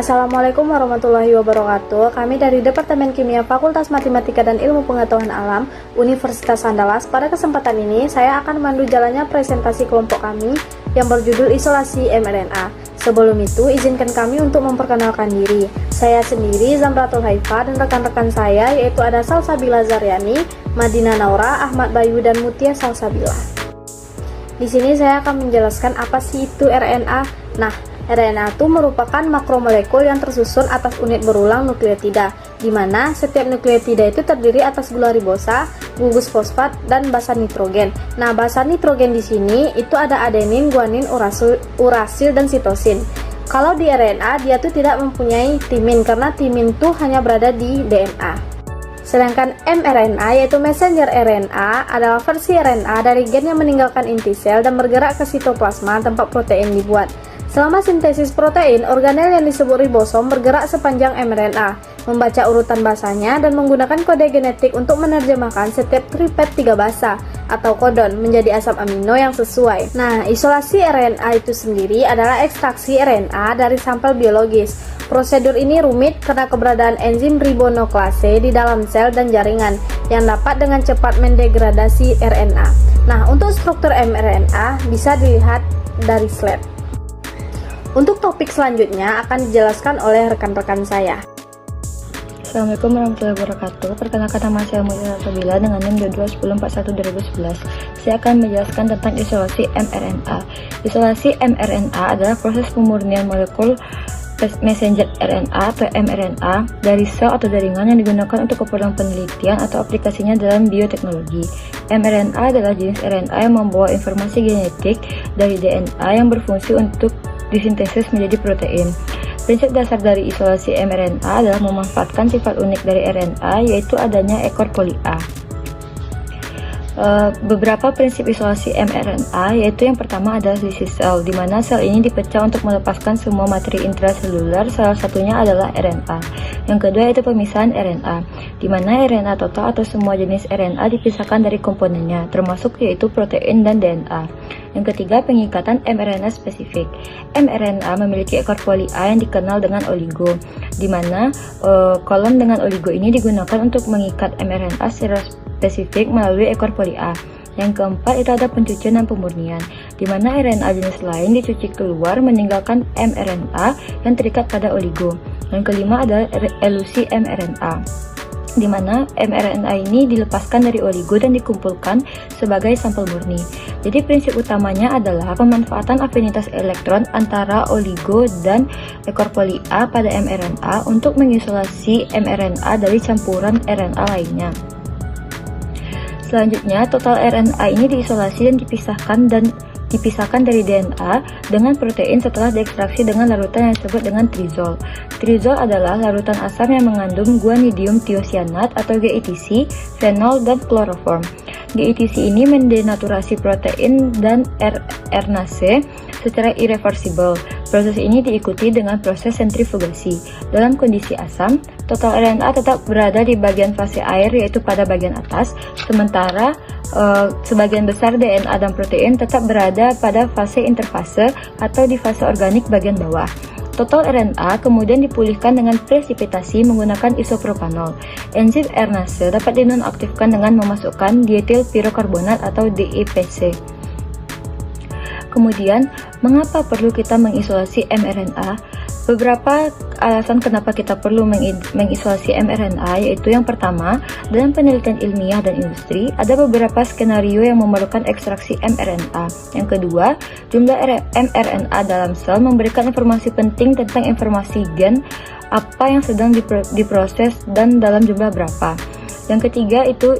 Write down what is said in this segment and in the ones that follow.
Assalamualaikum warahmatullahi wabarakatuh. Kami dari Departemen Kimia Fakultas Matematika dan Ilmu Pengetahuan Alam Universitas Andalas. Pada kesempatan ini saya akan memandu jalannya presentasi kelompok kami yang berjudul isolasi mRNA. Sebelum itu izinkan kami untuk memperkenalkan diri. Saya sendiri Zamratul Haifa dan rekan-rekan saya yaitu ada Salsabila Zaryani, Madina Naura, Ahmad Bayu dan Mutia Salsabila. Di sini saya akan menjelaskan apa sih itu RNA. Nah, RNA itu merupakan makromolekul yang tersusun atas unit berulang nukleotida, di mana setiap nukleotida itu terdiri atas gula ribosa, gugus fosfat, dan basa nitrogen. Nah, basa nitrogen di sini itu ada adenin, guanin, urasil, dan sitosin. Kalau di RNA dia tuh tidak mempunyai timin karena timin tuh hanya berada di DNA. Sedangkan mRNA yaitu messenger RNA adalah versi RNA dari gen yang meninggalkan inti sel dan bergerak ke sitoplasma tempat protein dibuat. Selama sintesis protein, organel yang disebut ribosom bergerak sepanjang mRNA, membaca urutan basanya dan menggunakan kode genetik untuk menerjemahkan setiap tripet 3 basa atau kodon menjadi asam amino yang sesuai. Nah, isolasi RNA itu sendiri adalah ekstraksi RNA dari sampel biologis. Prosedur ini rumit karena keberadaan enzim ribonuklase di dalam sel dan jaringan yang dapat dengan cepat mendegradasi RNA. Nah, untuk struktur mRNA bisa dilihat dari slide. Untuk topik selanjutnya akan dijelaskan oleh rekan-rekan saya. Assalamualaikum warahmatullahi wabarakatuh. Perkenalkan nama saya Mutia Salsabila dengan NIM 221041-2011. Saya akan menjelaskan tentang isolasi mRNA. Isolasi mRNA adalah proses pemurnian molekul messenger RNA atau mRNA dari sel atau jaringan yang digunakan untuk keperluan penelitian atau aplikasinya dalam bioteknologi. mRNA adalah jenis RNA yang membawa informasi genetik dari DNA yang berfungsi untuk disintesis menjadi protein. Prinsip dasar dari isolasi mRNA adalah memanfaatkan sifat unik dari RNA, yaitu adanya ekor poli A. Beberapa prinsip isolasi mRNA yaitu yang pertama adalah lysis sel, di mana sel ini dipecah untuk melepaskan semua materi intraseluler, salah satunya adalah RNA. Yang kedua yaitu pemisahan RNA, di mana RNA total atau semua jenis RNA dipisahkan dari komponennya, termasuk yaitu protein dan DNA. Yang ketiga, pengikatan mRNA spesifik. mRNA memiliki ekor poli A yang dikenal dengan oligo, di mana kolom dengan oligo ini digunakan untuk mengikat mRNA secara spesifik melalui ekor poli A. Yang keempat itu ada pencucian dan pemurnian, di mana RNA jenis lain dicuci keluar meninggalkan mRNA yang terikat pada oligo. Yang kelima adalah elusi mRNA, di mana mRNA ini dilepaskan dari oligo dan dikumpulkan sebagai sampel murni. Jadi prinsip utamanya adalah pemanfaatan afinitas elektron antara oligo dan ekor poli A pada mRNA untuk mengisolasi mRNA dari campuran RNA lainnya. Selanjutnya, total RNA ini diisolasi dan dipisahkan dari DNA dengan protein setelah diekstraksi dengan larutan yang disebut dengan trizol. Trizol adalah larutan asam yang mengandung guanidium thiocyanat atau GITC, fenol, dan kloroform. GITC ini mendenaturasi protein dan RNase secara irreversibel. Proses ini diikuti dengan proses sentrifugasi. Dalam kondisi asam, total RNA tetap berada di bagian fase air yaitu pada bagian atas, sementara sebagian besar DNA dan protein tetap berada pada fase interfase atau di fase organik bagian bawah. Total RNA kemudian dipulihkan dengan presipitasi menggunakan isopropanol. Enzim RNase dapat dinonaktifkan dengan memasukkan dietil pirokarbonat atau DIPC. Kemudian, mengapa perlu kita mengisolasi mRNA? Beberapa alasan kenapa kita perlu mengisolasi mRNA, yaitu yang pertama, dalam penelitian ilmiah dan industri, ada beberapa skenario yang memerlukan ekstraksi mRNA. Yang kedua, jumlah mRNA dalam sel memberikan informasi penting tentang informasi gen, apa yang sedang diproses dan dalam jumlah berapa. Yang ketiga itu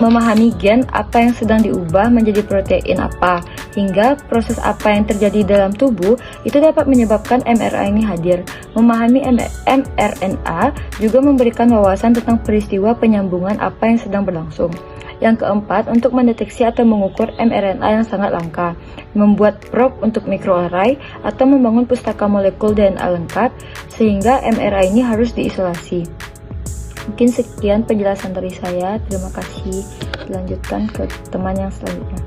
memahami gen apa yang sedang diubah menjadi protein apa, hingga proses apa yang terjadi dalam tubuh itu dapat menyebabkan mRNA ini hadir. Memahami mRNA juga memberikan wawasan tentang peristiwa penyambungan apa yang sedang berlangsung. Yang keempat, untuk mendeteksi atau mengukur mRNA yang sangat langka, membuat probe untuk mikroarray atau membangun pustaka molekul DNA lengkap, sehingga mRNA ini harus diisolasi. Mungkin sekian penjelasan dari saya. Terima kasih. Dilanjutkan ke teman yang selanjutnya.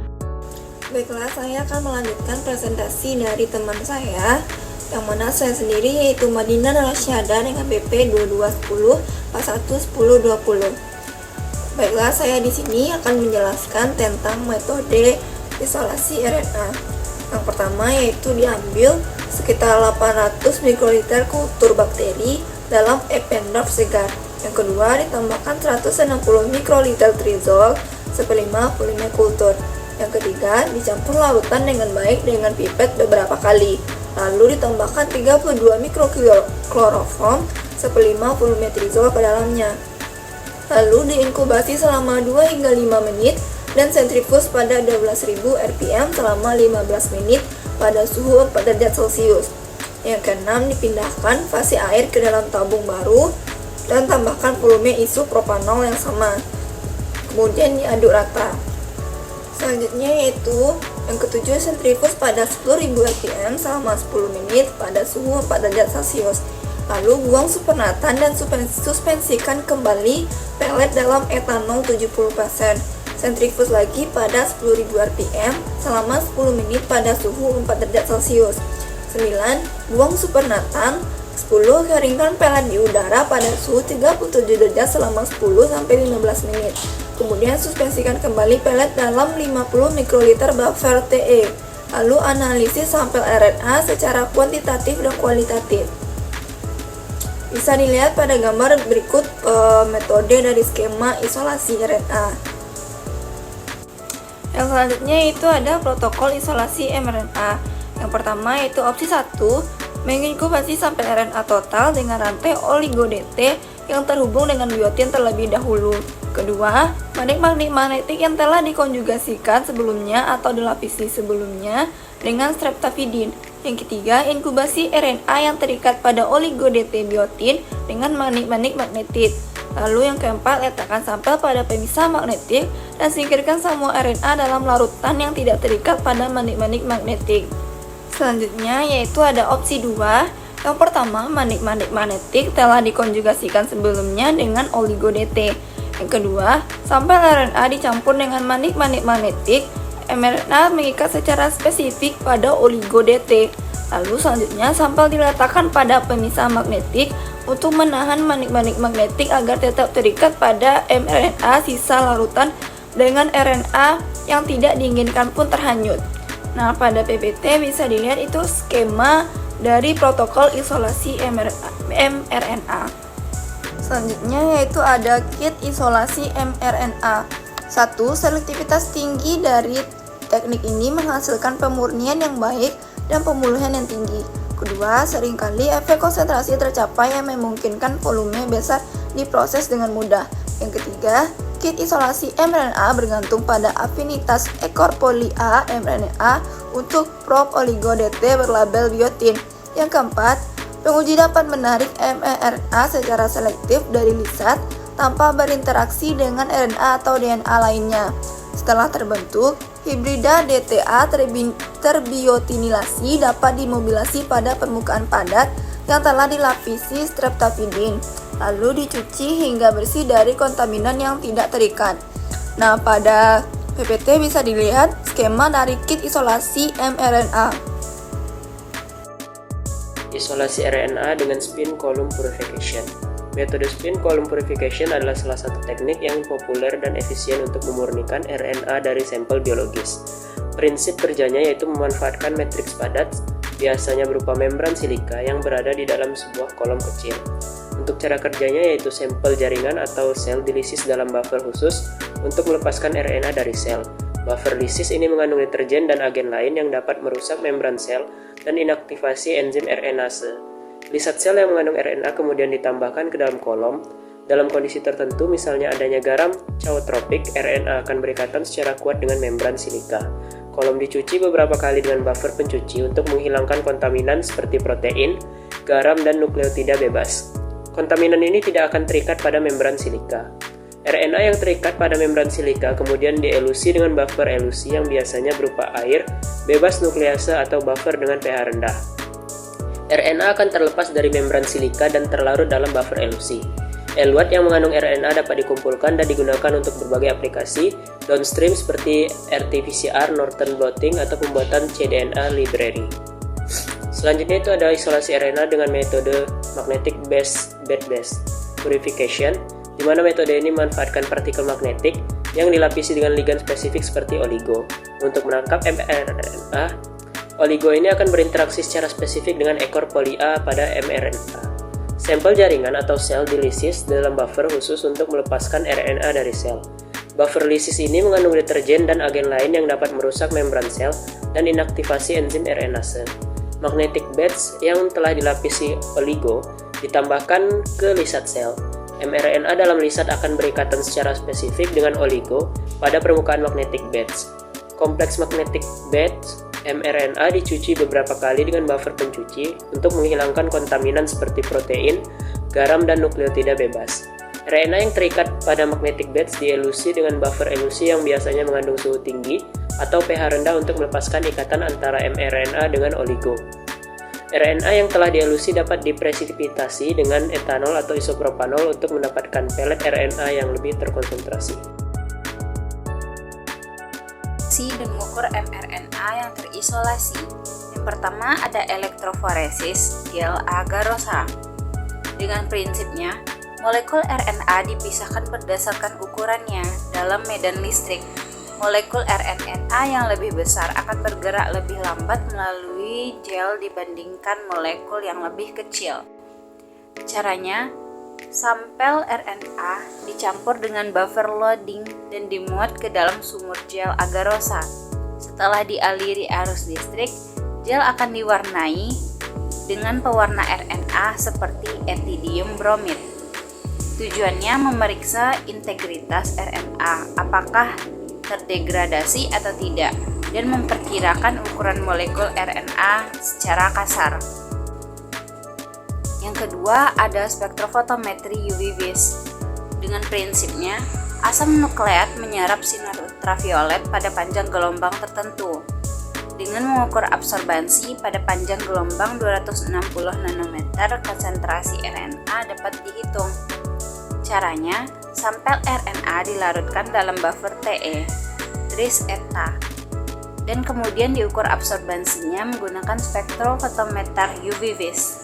Baiklah, saya akan melanjutkan presentasi dari teman saya. yang mana saya sendiri yaitu Madinah Rasyada dengan BP 2210 411020. Baiklah, saya di sini akan menjelaskan tentang metode isolasi RNA. Yang pertama yaitu diambil sekitar 800 mikroliter kultur bakteri dalam Eppendorf segar. Yang kedua ditambahkan 160 mikroliter trizol seperlima polimer kultur. Yang ketiga dicampur larutan dengan baik dengan pipet beberapa kali. Lalu ditambahkan 32 mikrokloroform seperlima volumetrizol ke dalamnya. Lalu diinkubasi selama 2 hingga 5 menit dan sentrifus pada 12.000 rpm selama 15 menit pada suhu 4 derajat Celcius. Yang keenam dipindahkan fase air ke dalam tabung baru dan tambahkan volume isopropanol yang sama. Kemudian diaduk rata. Selanjutnya yaitu yang ketujuh sentrifus pada 10.000 rpm selama 10 menit pada suhu 4 derajat Celcius. Lalu buang supernatan dan suspensikan kembali pelet dalam etanol 70%. Sentrifus lagi pada 10.000 rpm selama 10 menit pada suhu 4 derajat Celcius. 9. Buang supernatan. 10. Keringkan pelet di udara pada suhu 37 derajat selama 10-15 menit. Kemudian suspensikan kembali pelet dalam 50 mikroliter buffer TE. Lalu analisis sampel RNA secara kuantitatif dan kualitatif. Bisa dilihat pada gambar berikut metode dari skema isolasi RNA. Yang selanjutnya itu ada protokol isolasi mRNA. Yang pertama yaitu opsi 1, menginkubasi sampel RNA total dengan rantai oligo-DT yang terhubung dengan biotin terlebih dahulu. Kedua, magnet magnetik yang telah dikonjugasikan sebelumnya atau dilapisi sebelumnya dengan streptavidin. Yang ketiga, inkubasi RNA yang terikat pada oligo-DT biotin dengan magnet magnetik. Lalu yang keempat, letakkan sampel pada pemisah magnetik dan singkirkan semua RNA dalam larutan yang tidak terikat pada magnet magnetik. Selanjutnya yaitu ada opsi 2. Yang pertama, magnet magnetik telah dikonjugasikan sebelumnya dengan oligo-DT. Yang kedua, sampel RNA dicampur dengan magnet magnetik. mRNA mengikat secara spesifik pada oligo-DT. Lalu selanjutnya sampel diletakkan pada pemisah magnetik untuk menahan magnet magnetik agar tetap terikat pada mRNA. Sisa larutan dengan RNA yang tidak diinginkan pun terhanyut. Nah, pada PPT bisa dilihat itu skema dari protokol isolasi mRNA. Selanjutnya yaitu ada kit isolasi mRNA. 1. Selektivitas tinggi dari teknik ini menghasilkan pemurnian yang baik dan pemulihan yang tinggi. Kedua, seringkali efek konsentrasi tercapai yang memungkinkan volume besar diproses dengan mudah. Yang ketiga, kit isolasi mRNA bergantung pada afinitas ekor poli A mRNA untuk prop oligo-DT berlabel biotin. Yang keempat, penguji dapat menarik mRNA secara selektif dari lisat tanpa berinteraksi dengan RNA atau DNA lainnya. Setelah terbentuk, hibrida DTA terbiotinilasi dapat dimobilisasi pada permukaan padat yang telah dilapisi streptavidin, lalu dicuci hingga bersih dari kontaminan yang tidak terikat. Nah, pada PPT bisa dilihat skema dari kit isolasi mRNA. Isolasi RNA dengan spin column purification. Metode spin column purification adalah salah satu teknik yang populer dan efisien untuk memurnikan RNA dari sampel biologis. Prinsip kerjanya yaitu memanfaatkan matriks padat, biasanya berupa membran silika yang berada di dalam sebuah kolom kecil. Untuk cara kerjanya yaitu sampel jaringan atau sel dilisis dalam buffer khusus untuk melepaskan RNA dari sel. Buffer lisis ini mengandung deterjen dan agen lain yang dapat merusak membran sel dan inaktivasi enzim RNase. Lisat sel yang mengandung RNA kemudian ditambahkan ke dalam kolom. Dalam kondisi tertentu, misalnya adanya garam chaotropik, RNA akan berikatan secara kuat dengan membran silika. Kolom dicuci beberapa kali dengan buffer pencuci untuk menghilangkan kontaminan seperti protein, garam, dan nukleotida bebas. Kontaminan ini tidak akan terikat pada membran silika. RNA yang terikat pada membran silika kemudian dielusi dengan buffer elusi yang biasanya berupa air, bebas nuklease atau buffer dengan pH rendah. RNA akan terlepas dari membran silika dan terlarut dalam buffer elusi. Eluat yang mengandung RNA dapat dikumpulkan dan digunakan untuk berbagai aplikasi downstream seperti RT-PCR, Northern blotting, atau pembuatan cDNA library. Selanjutnya itu ada isolasi RNA dengan metode magnetic base purification, di mana metode ini memanfaatkan partikel magnetik yang dilapisi dengan ligan spesifik seperti oligo untuk menangkap mRNA. Oligo ini akan berinteraksi secara spesifik dengan ekor poli A pada mRNA. Sampel jaringan atau sel dilisis dalam buffer khusus untuk melepaskan RNA dari sel. Buffer lisis ini mengandung deterjen dan agen lain yang dapat merusak membran sel dan inaktivasi enzim RNase. Magnetic beads yang telah dilapisi oligo ditambahkan ke lisat sel. mRNA dalam lisat akan berikatan secara spesifik dengan oligo pada permukaan magnetic beads. Kompleks magnetic beads mRNA dicuci beberapa kali dengan buffer pencuci untuk menghilangkan kontaminan seperti protein, garam, dan nukleotida bebas. RNA yang terikat pada magnetic beads dielusi dengan buffer elusi yang biasanya mengandung suhu tinggi atau pH rendah untuk melepaskan ikatan antara mRNA dengan oligo. RNA yang telah dielusi dapat dipresipitasi dengan etanol atau isopropanol untuk mendapatkan pelet RNA yang lebih terkonsentrasi. Dan mengukur mRNA yang terisolasi. Yang pertama ada elektroforesis gel agarosa. Dengan prinsipnya, molekul RNA dipisahkan berdasarkan ukurannya dalam medan listrik. Molekul RNA yang lebih besar akan bergerak lebih lambat melalui gel dibandingkan molekul yang lebih kecil. Caranya, sampel RNA dicampur dengan buffer loading dan dimuat ke dalam sumur gel agarosa. Setelah dialiri arus listrik, gel akan diwarnai dengan pewarna RNA seperti ethidium bromid. Tujuannya memeriksa integritas RNA, apakah terdegradasi atau tidak, dan memperkirakan ukuran molekul RNA secara kasar. Yang kedua ada spektrofotometri UV vis. Dengan prinsipnya, asam nukleat menyerap sinar ultraviolet pada panjang gelombang tertentu. Dengan mengukur absorbansi pada panjang gelombang 260 nanometer, konsentrasi RNA dapat dihitung. Caranya, sampel RNA dilarutkan dalam buffer TE, tris eta, dan kemudian diukur absorbansinya menggunakan spektrofotometer UV vis.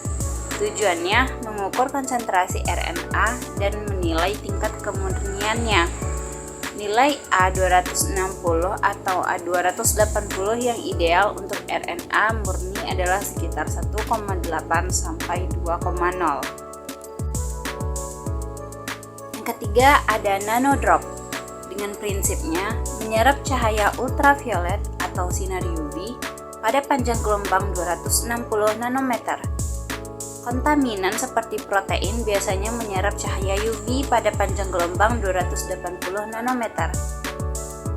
Tujuannya mengukur konsentrasi RNA dan menilai tingkat kemurniannya. Nilai A260 atau A280 yang ideal untuk RNA murni adalah sekitar 1,8 sampai 2,0. Yang ketiga ada nanodrop. Dengan prinsipnya menyerap cahaya ultraviolet atau sinar UV pada panjang gelombang 260 nanometer. Kontaminan seperti protein biasanya menyerap cahaya UV pada panjang gelombang 280 nanometer.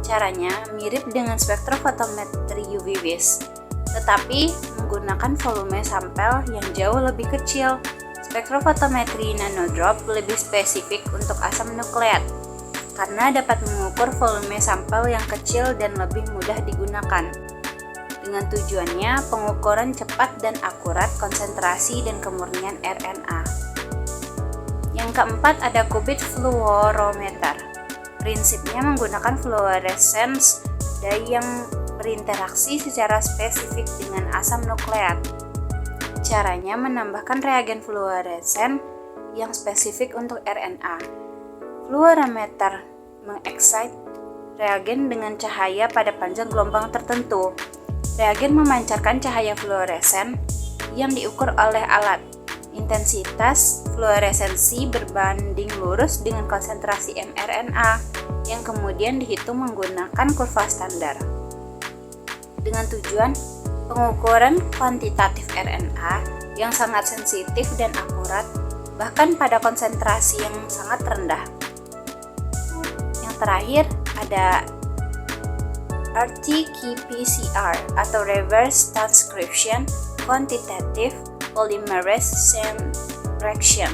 Caranya mirip dengan spektrofotometri UV vis, tetapi menggunakan volume sampel yang jauh lebih kecil. Spektrofotometri nanodrop lebih spesifik untuk asam nukleat karena dapat mengukur volume sampel yang kecil dan lebih mudah digunakan. Dengan tujuannya pengukuran cepat dan akurat konsentrasi dan kemurnian RNA. Yang keempat ada qubit fluorometer. Prinsipnya menggunakan fluorescence dye yang berinteraksi secara spesifik dengan asam nukleat. Caranya menambahkan reagen fluoresen yang spesifik untuk RNA. Fluorometer mengexcite reagen dengan cahaya pada panjang gelombang tertentu. Reagen memancarkan cahaya fluoresen yang diukur oleh alat. Intensitas fluoresensi berbanding lurus dengan konsentrasi mRNA yang kemudian dihitung menggunakan kurva standar. Dengan tujuan pengukuran kuantitatif RNA yang sangat sensitif dan akurat, bahkan pada konsentrasi yang sangat rendah. Yang terakhir ada RT-qPCR atau Reverse Transcription Quantitative Polymerase Chain Reaction.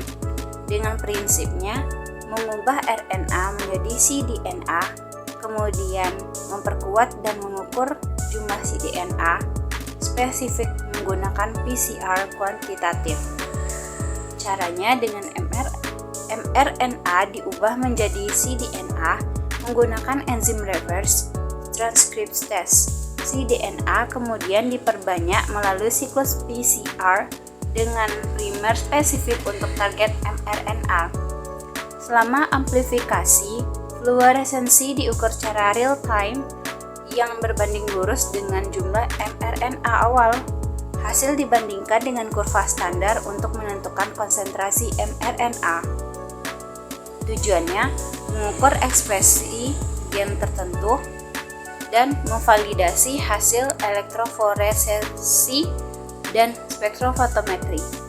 Dengan prinsipnya mengubah RNA menjadi cDNA, kemudian memperkuat dan mengukur jumlah cDNA spesifik menggunakan PCR kuantitatif. Caranya dengan mRNA diubah menjadi cDNA menggunakan enzim reverse transcriptase. si DNA kemudian diperbanyak melalui siklus PCR dengan primer spesifik untuk target mRNA. Selama amplifikasi, fluoresensi diukur secara real time yang berbanding lurus dengan jumlah mRNA awal. Hasil dibandingkan dengan kurva standar untuk menentukan konsentrasi mRNA. Tujuannya mengukur ekspresi gen tertentu dan memvalidasi hasil elektroforesensi dan spektrofotometri.